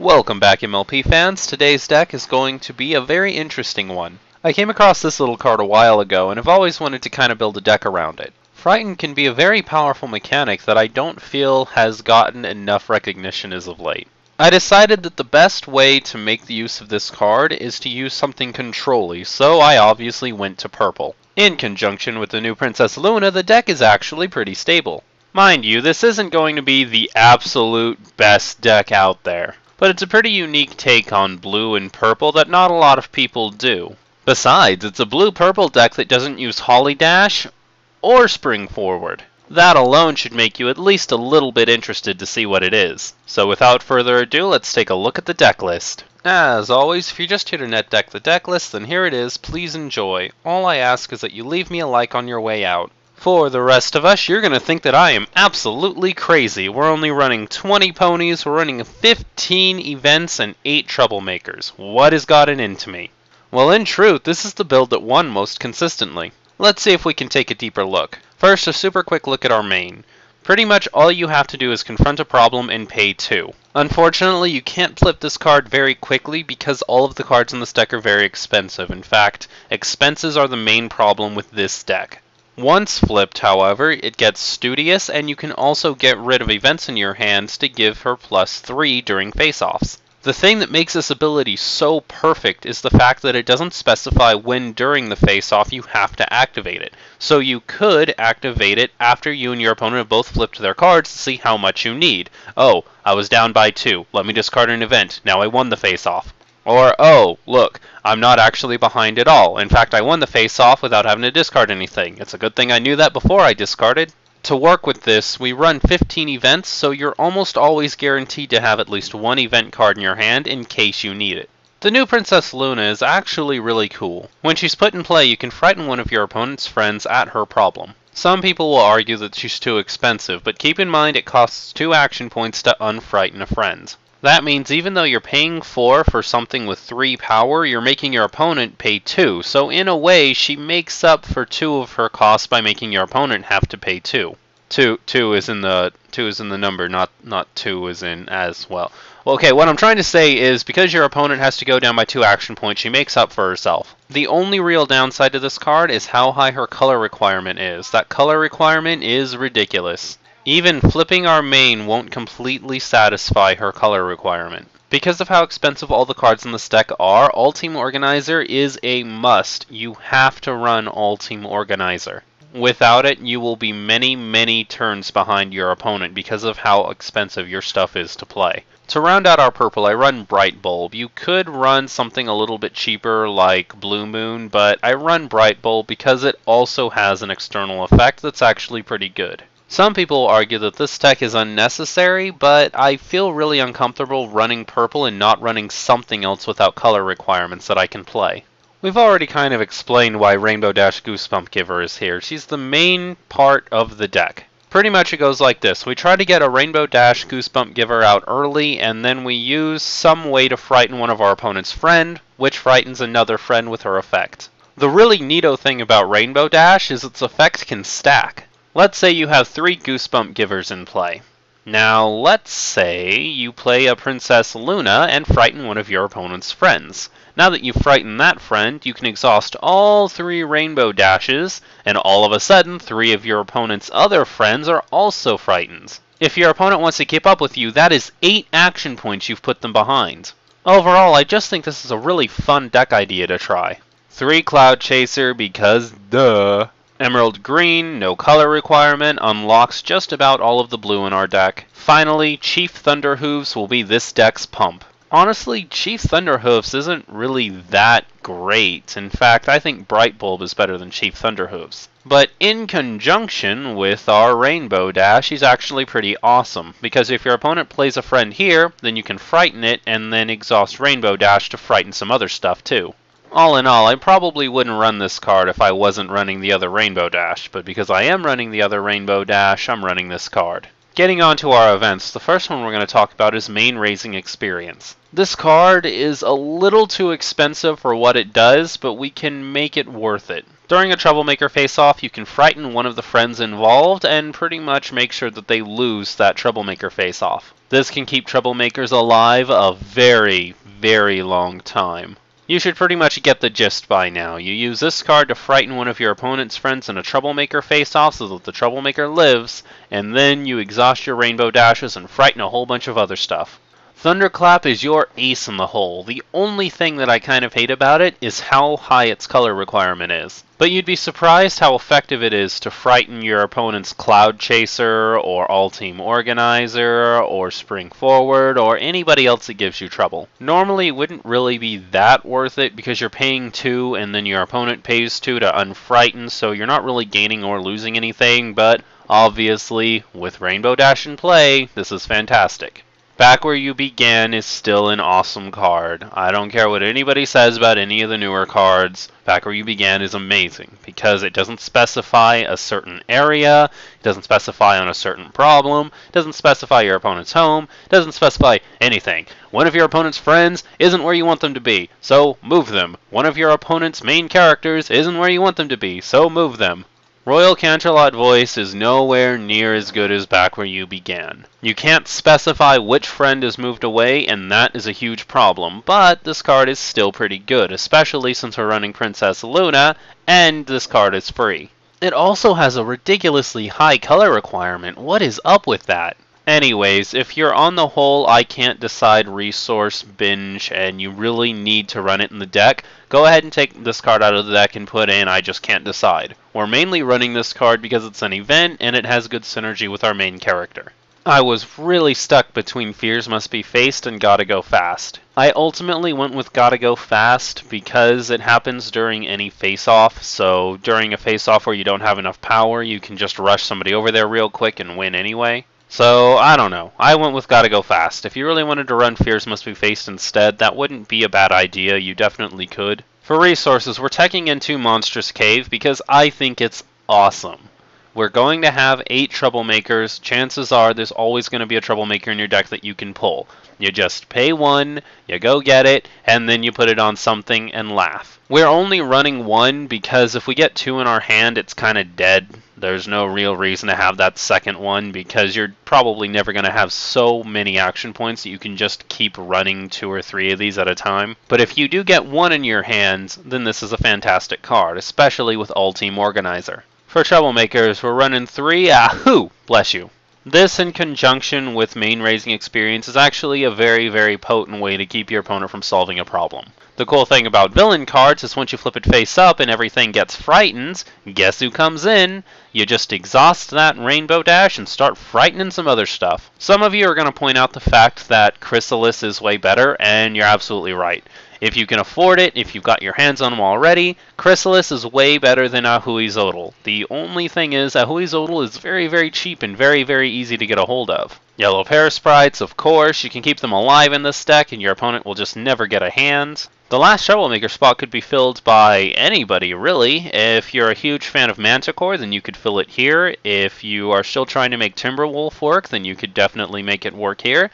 Welcome back, MLP fans. Today's deck is going to be a very interesting one. I came across this little card a while ago and have always wanted to kind of build a deck around it. Frighten can be a very powerful mechanic that I don't feel has gotten enough recognition as of late. I decided that the best way to make the use of this card is to use something control-y, so I obviously went to purple. In conjunction with the new Princess Luna, the deck is actually pretty stable. Mind you, this isn't going to be the absolute best deck out there, but it's a pretty unique take on blue and purple that not a lot of people do. Besides, it's a blue-purple deck that doesn't use Holly Dash or Spring Forward. That alone should make you at least a little bit interested to see what it is. So without further ado, let's take a look at the deck list. As always, if you're just here to net deck the deck list, then here it is. Please enjoy. All I ask is that you leave me a like on your way out. For the rest of us, you're going to think that I am absolutely crazy. We're only running 20 ponies, we're running 15 events, and 8 Troublemakers. What has gotten into me? Well, in truth, this is the build that won most consistently. Let's see if we can take a deeper look. First, a super quick look at our main. Pretty much all you have to do is confront a problem and pay 2. Unfortunately, you can't flip this card very quickly because all of the cards in this deck are very expensive. In fact, expenses are the main problem with this deck. Once flipped, however, it gets studious, and you can also get rid of events in your hands to give her +3 during face-offs. The thing that makes this ability so perfect is the fact that it doesn't specify when during the face-off you have to activate it. So you could activate it after you and your opponent have both flipped their cards to see how much you need. Oh, I was down by 2. Let me discard an event. Now I won the face-off. Or, oh, look, I'm not actually behind at all. In fact, I won the face-off without having to discard anything. It's a good thing I knew that before I discarded. To work with this, we run 15 events, so you're almost always guaranteed to have at least one event card in your hand in case you need it. The new Princess Luna is actually really cool. When she's put in play, you can frighten one of your opponent's friends at her problem. Some people will argue that she's too expensive, but keep in mind it costs 2 action points to unfrighten a friend. That means even though you're paying 4 for something with 3 power, you're making your opponent pay 2. So in a way, she makes up for 2 of her costs by making your opponent have to pay 2. 2 is in the number, not 2 is in as well. Okay, what I'm trying to say is because your opponent has to go down by 2 action points, she makes up for herself. The only real downside to this card is how high her color requirement is. That color requirement is ridiculous. Even flipping our main won't completely satisfy her color requirement. Because of how expensive all the cards in this deck are, All Team Organizer is a must. You have to run All Team Organizer. Without it, you will be many turns behind your opponent because of how expensive your stuff is to play. To round out our purple, I run Bright Bulb. You could run something a little bit cheaper like Blue Moon, but I run Bright Bulb because it also has an external effect that's actually pretty good. Some people argue that this deck is unnecessary, but I feel really uncomfortable running purple and not running something else without color requirements that I can play. We've already kind of explained why Rainbow Dash Goosebump Giver is here. She's the main part of the deck. Pretty much it goes like this. We try to get a Rainbow Dash Goosebump Giver out early, and then we use some way to frighten one of our opponent's friend, which frightens another friend with her effect. The really neato thing about Rainbow Dash is its effect can stack. Let's say you have 3 Goosebump Givers in play. Now, let's say you play a Princess Luna and frighten one of your opponent's friends. Now that you've frightened that friend, you can exhaust all 3 Rainbow Dashes, and all of a sudden, 3 of your opponent's other friends are also frightened. If your opponent wants to keep up with you, that is 8 action points you've put them behind. Overall, I just think this is a really fun deck idea to try. 3 Cloud Chaser because duh. Emerald Green, no color requirement, unlocks just about all of the blue in our deck. Finally, Chief Thunderhooves will be this deck's pump. Honestly, Chief Thunderhooves isn't really that great. In fact, I think Bright Bulb is better than Chief Thunderhooves. But in conjunction with our Rainbow Dash, he's actually pretty awesome. Because if your opponent plays a friend here, then you can frighten it and then exhaust Rainbow Dash to frighten some other stuff too. All in all, I probably wouldn't run this card if I wasn't running the other Rainbow Dash, but because I am running the other Rainbow Dash, I'm running this card. Getting on to our events, the first one we're going to talk about is Main Raising Experience. This card is a little too expensive for what it does, but we can make it worth it. During a Troublemaker face-off, you can frighten one of the friends involved and pretty much make sure that they lose that Troublemaker face-off. This can keep Troublemakers alive a very, very long time. You should pretty much get the gist by now. You use this card to frighten one of your opponent's friends in a Troublemaker face-off so that the Troublemaker lives, and then you exhaust your Rainbow Dashes and frighten a whole bunch of other stuff. Thunderclap is your ace in the hole. The only thing that I kind of hate about it is how high its color requirement is. But you'd be surprised how effective it is to frighten your opponent's Cloud Chaser, or All-Team Organizer, or Spring Forward, or anybody else that gives you trouble. Normally it wouldn't really be that worth it because you're paying 2 and then your opponent pays 2 to unfrighten, so you're not really gaining or losing anything, but obviously, with Rainbow Dash in play, this is fantastic. Back Where You Began is still an awesome card. I don't care what anybody says about any of the newer cards. Back Where You Began is amazing because it doesn't specify a certain area, it doesn't specify on a certain problem, it doesn't specify your opponent's home, it doesn't specify anything. One of your opponent's friends isn't where you want them to be, so move them. One of your opponent's main characters isn't where you want them to be, so move them. Royal Canterlot Voice is nowhere near as good as Back Where You Began. You can't specify which friend is moved away, and that is a huge problem, but this card is still pretty good, especially since we're running Princess Luna, and this card is free. It also has a ridiculously high color requirement. What is up with that? Anyways, if you're on the whole I can't decide resource binge and you really need to run it in the deck, go ahead and take this card out of the deck and put in I just can't decide. We're mainly running this card because it's an event and it has good synergy with our main character. I was really stuck between Fears Must Be Faced and Gotta Go Fast. I ultimately went with Gotta Go Fast because it happens during any face-off, so during a face-off where you don't have enough power, you can just rush somebody over there real quick and win anyway. So, I don't know. I went with Gotta Go Fast. If you really wanted to run Fears Must Be Faced instead, that wouldn't be a bad idea. You definitely could. For resources, we're teching into Monstrous Cave because I think it's awesome. We're going to have 8 Troublemakers. Chances are there's always going to be a Troublemaker in your deck that you can pull. You just pay 1, you go get it, and then you put it on something and laugh. We're only running 1 because if we get 2 in our hand, it's kind of dead. There's no real reason to have that second one because you're probably never going to have so many action points that you can just keep running 2 or 3 of these at a time. But if you do get 1 in your hands, then this is a fantastic card, especially with All-Team Organizer. For Troublemakers, we're running 3, ahoo, bless you. This, in conjunction with main raising experience, is actually a very, very potent way to keep your opponent from solving a problem. The cool thing about villain cards is once you flip it face up and everything gets frightened, guess who comes in? You just exhaust that Rainbow Dash and start frightening some other stuff. Some of you are going to point out the fact that Chrysalis is way better, and you're absolutely right. If you can afford it, if you've got your hands on them already, Chrysalis is way better than Ahuizotl. The only thing is, Ahuizotl is very, very cheap and very, very easy to get a hold of. Yellow Parasprites, of course, you can keep them alive in this deck and your opponent will just never get a hand. The last Troublemaker spot could be filled by anybody, really. If you're a huge fan of Manticore, then you could fill it here. If you are still trying to make Timberwolf work, then you could definitely make it work here.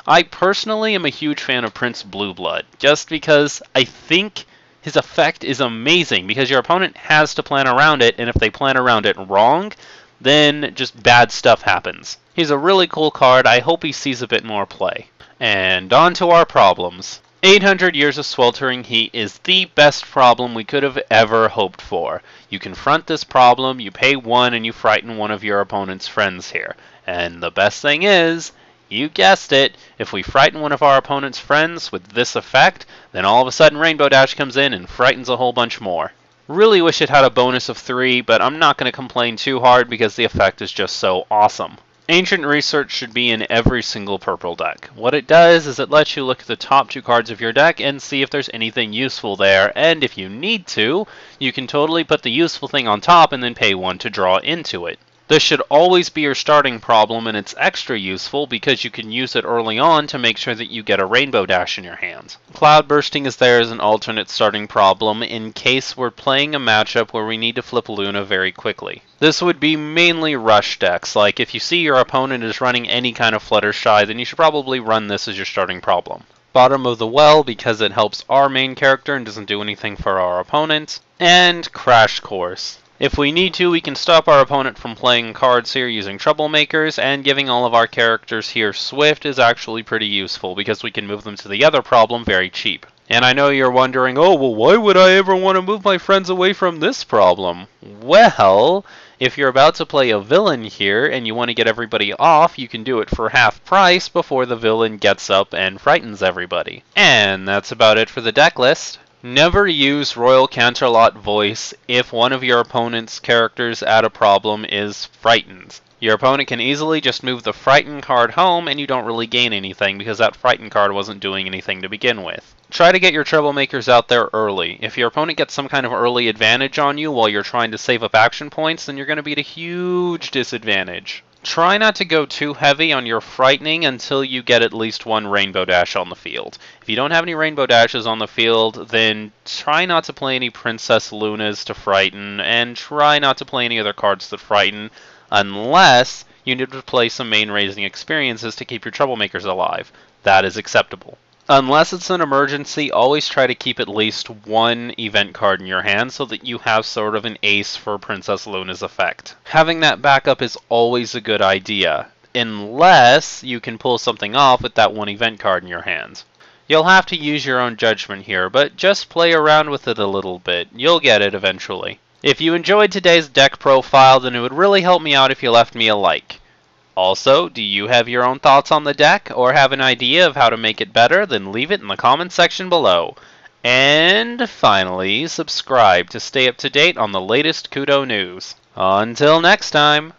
I personally am a huge fan of Prince Blueblood, just because I think his effect is amazing, because your opponent has to plan around it, and if they plan around it wrong, then just bad stuff happens. He's a really cool card. I hope he sees a bit more play. And on to our problems. 800 Years of Sweltering Heat is the best problem we could have ever hoped for. You confront this problem, you pay 1, and you frighten one of your opponent's friends here. And the best thing is, you guessed it, if we frighten one of our opponent's friends with this effect, then all of a sudden Rainbow Dash comes in and frightens a whole bunch more. Really wish it had a bonus of 3, but I'm not going to complain too hard because the effect is just so awesome. Ancient Research should be in every single purple deck. What it does is it lets you look at the top 2 cards of your deck and see if there's anything useful there, and if you need to, you can totally put the useful thing on top and then pay 1 to draw into it. This should always be your starting problem, and it's extra useful because you can use it early on to make sure that you get a Rainbow Dash in your hands. Cloud Bursting is there as an alternate starting problem in case we're playing a matchup where we need to flip Luna very quickly. This would be mainly rush decks, like if you see your opponent is running any kind of Fluttershy, then you should probably run this as your starting problem. Bottom of the Well because it helps our main character and doesn't do anything for our opponent. And Crash Course. If we need to, we can stop our opponent from playing cards here using Troublemakers, and giving all of our characters here Swift is actually pretty useful because we can move them to the other problem very cheap. And I know you're wondering, oh, well, why would I ever want to move my friends away from this problem? Well, if you're about to play a villain here and you want to get everybody off, you can do it for half price before the villain gets up and frightens everybody. And that's about it for the deck list. Never use Royal Canterlot Voice if one of your opponent's characters at a problem is frightened. Your opponent can easily just move the Frighten card home and you don't really gain anything because that Frighten card wasn't doing anything to begin with. Try to get your Troublemakers out there early. If your opponent gets some kind of early advantage on you while you're trying to save up action points, then you're going to be at a huge disadvantage. Try not to go too heavy on your frightening until you get at least one Rainbow Dash on the field. If you don't have any Rainbow Dashes on the field, then try not to play any Princess Lunas to frighten, and try not to play any other cards that frighten, unless you need to play some main raising experiences to keep your Troublemakers alive. That is acceptable. Unless it's an emergency, always try to keep at least one event card in your hand so that you have sort of an ace for Princess Luna's effect. Having that backup is always a good idea, unless you can pull something off with that one event card in your hand. You'll have to use your own judgment here, but just play around with it a little bit. You'll get it eventually. If you enjoyed today's deck profile, then it would really help me out if you left me a like. Also, do you have your own thoughts on the deck, or have an idea of how to make it better? Then leave it in the comment section below. And finally, subscribe to stay up to date on the latest Kudo news. Until next time!